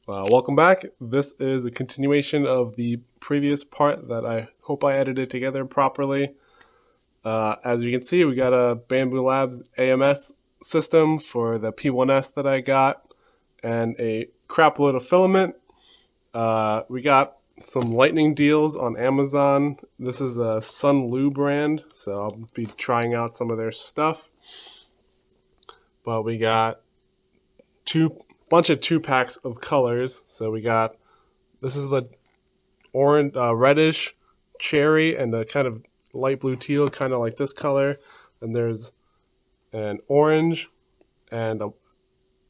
Welcome back. This is a continuation of the previous part that I hope I edited together properly. As you can see, we got a Bambu Labs AMS system for the P1S that I got, and a crap load of filament. We got some lightning deals on Amazon. This is a Sunlu brand, so I'll be trying out some of their stuff. But we got bunch of 2-packs of colors. So we got, this is the orange, reddish cherry, and a kind of light blue teal, kind of like this color. And there's an orange and a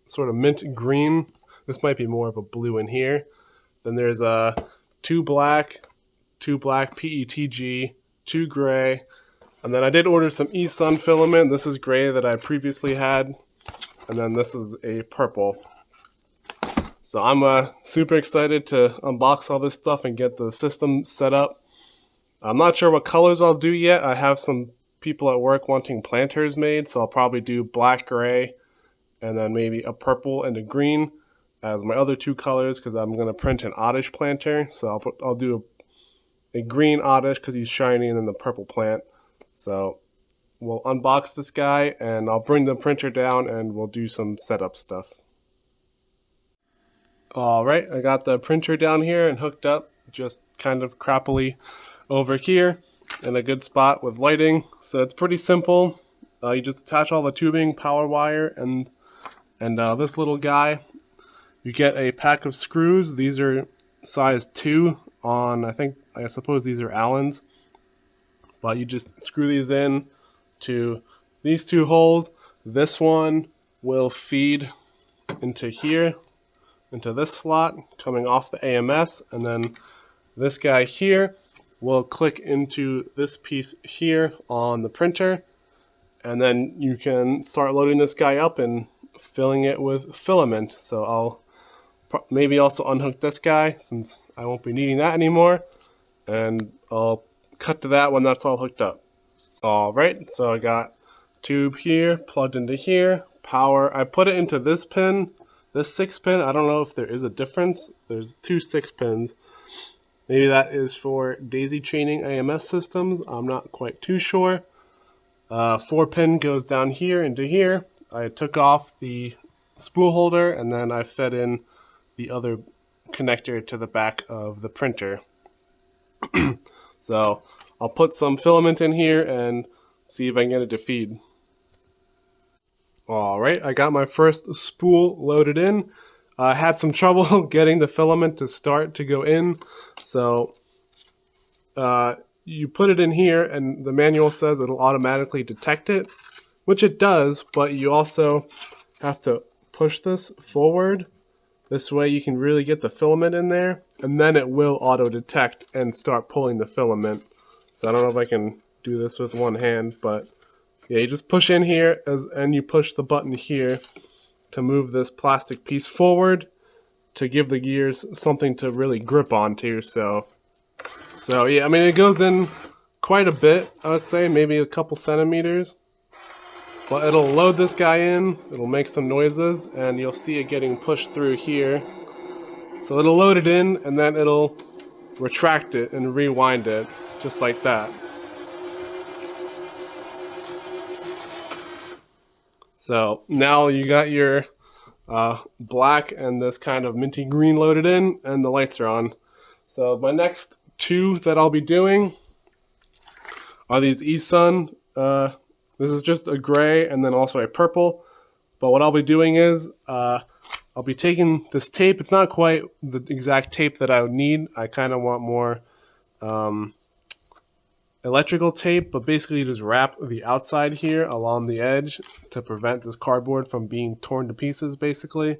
sort of mint green. This might be more of a blue in here. Then there's two black PETG, two gray, and then I did order some eSun filament. This is gray that I previously had, and then this is a purple. So I'm super excited to unbox all this stuff and get the system set up. I'm not sure what colors I'll do yet. I have some people at work wanting planters made, so I'll probably do black, gray, and then maybe a purple and a green as my other two colors, because I'm going to print an oddish planter. So I'll do a green oddish because he's shiny, and then the purple plant. So we'll unbox this guy, and I'll bring the printer down and we'll do some setup stuff. Alright, I got the printer down here and hooked up, just kind of crappily over here in a good spot with lighting. So it's pretty simple. You just attach all the tubing, power wire, and this little guy. You get a pack of screws. These are size 2 on, I suppose these are Allen's. But you just screw these in to these two holes. This one will feed into here, into this slot coming off the AMS, and then this guy here will click into this piece here on the printer, and then you can start loading this guy up and filling it with filament. So I'll maybe also unhook this guy since I won't be needing that anymore, and I'll cut to that when that's all hooked up. Alright, so I got tube here plugged into here, power. I put it into this pin, this 6 pin. I don't know if there is a difference. There's two 6 pins. Maybe that is for daisy chaining AMS systems. I'm not quite too sure. 4 pin goes down here into here. I took off the spool holder, and then I fed in the other connector to the back of the printer. So I'll put some filament in here and see if I can get it to feed. Alright, I got my first spool loaded in. I had some trouble getting the filament to start to go in. So you put it in here, and the manual says it'll automatically detect it, which it does, but you also have to push this forward. This way you can really get the filament in there, and then it will auto-detect and start pulling the filament. So I don't know if I can do this with one hand, but yeah, you just push in here, and you push the button here to move this plastic piece forward to give the gears something to really grip onto. So yeah, I mean, it goes in quite a bit, I would say, maybe a couple centimeters. But it'll load this guy in, it'll make some noises, and you'll see it getting pushed through here. So it'll load it in, and then it'll retract it and rewind it, just like that. So now you got your black and this kind of minty green loaded in, and the lights are on. So my next two that I'll be doing are these eSun. This is just a gray and then also a purple. But what I'll be doing is I'll be taking this tape. It's not quite the exact tape that I would need. I kind of want more electrical tape, but basically just wrap the outside here along the edge to prevent this cardboard from being torn to pieces, basically.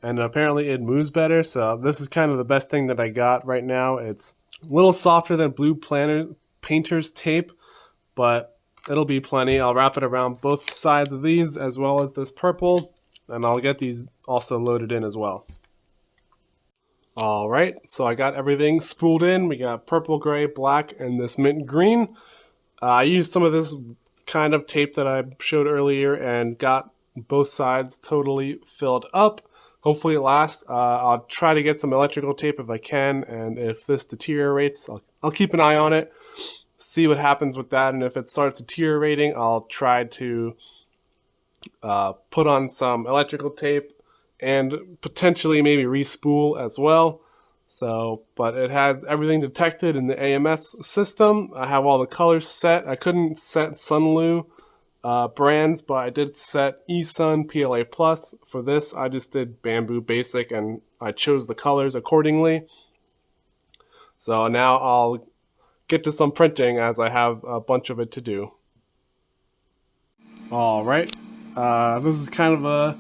And apparently it moves better, so this is kind of the best thing that I got right now. It's a little softer than blue painter's tape, but it'll be plenty. I'll wrap it around both sides of these as well as this purple, and I'll get these also loaded in as well. Alright, so I got everything spooled in. We got purple, gray, black, and this mint green. I used some of this kind of tape that I showed earlier and got both sides totally filled up. hopefully it lasts. I'll try to get some electrical tape if I can, and if this deteriorates, I'll keep an eye on it, see what happens with that, and if it starts deteriorating, I'll try to put on some electrical tape and potentially maybe re-spool as well. So, but it has everything detected in the AMS system. I have all the colors set. I couldn't set Sunlu brands, but I did set eSun PLA Plus. For this, I just did Bambu Basic, and I chose the colors accordingly. So now I'll get to some printing as I have a bunch of it to do. Alright, this is kind of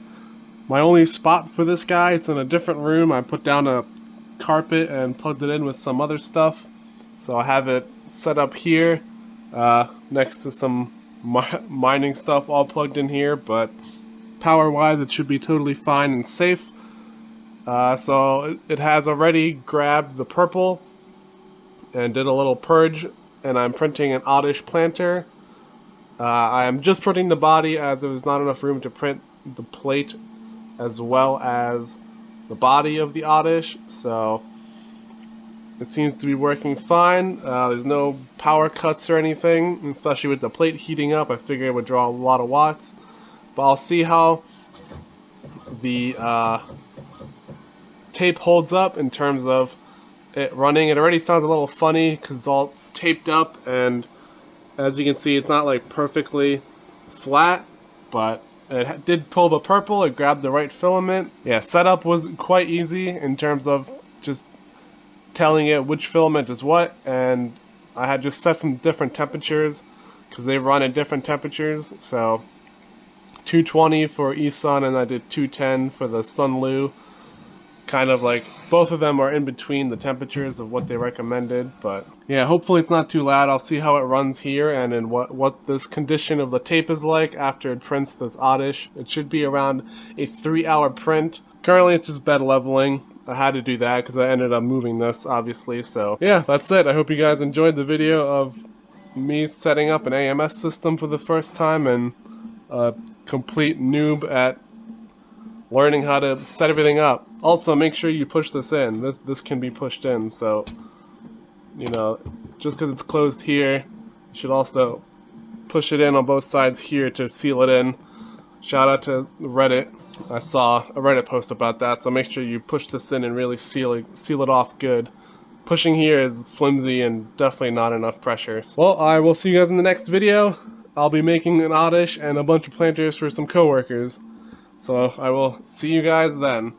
my only spot for this guy. It's in a different room. I put down a carpet and plugged it in with some other stuff. So I have it set up here next to some mining stuff all plugged in here, but power wise it should be totally fine and safe. So it has already grabbed the purple and did a little purge, and I'm printing an oddish planter. I am just printing the body as there was not enough room to print the plate as well as the body of the oddish, so it seems to be working fine. There's no power cuts or anything, especially with the plate heating up. I figured it would draw a lot of watts, but I'll see how the tape holds up in terms of it running. It already sounds a little funny because it's all taped up, and as you can see, it's not like perfectly flat, but it did pull the purple. It grabbed the right filament. Yeah, setup was quite easy in terms of just telling it which filament is what, and I had just set some different temperatures because they run at different temperatures. So 220 for eSun, and I did 210 for the Sunlu. Kind of like both of them are in between the temperatures of what they recommended, but yeah, hopefully it's not too loud. I'll see how it runs here and in what this condition of the tape is like after it prints this oddish. It should be around a 3-hour print. Currently it's just bed leveling. I had to do that because I ended up moving this, obviously. So yeah, that's it. I hope you guys enjoyed the video of me setting up an AMS system for the first time, and a complete noob at learning how to set everything up. Also, make sure you push this in. This can be pushed in, so you know, just because it's closed here, you should also push it in on both sides here to seal it in. Shout out to Reddit. I saw a Reddit post about that, so make sure you push this in and really seal it off good. Pushing here is flimsy and definitely not enough pressure. Well, I will see you guys in the next video. I'll be making an oddish and a bunch of planters for some coworkers. So I will see you guys then.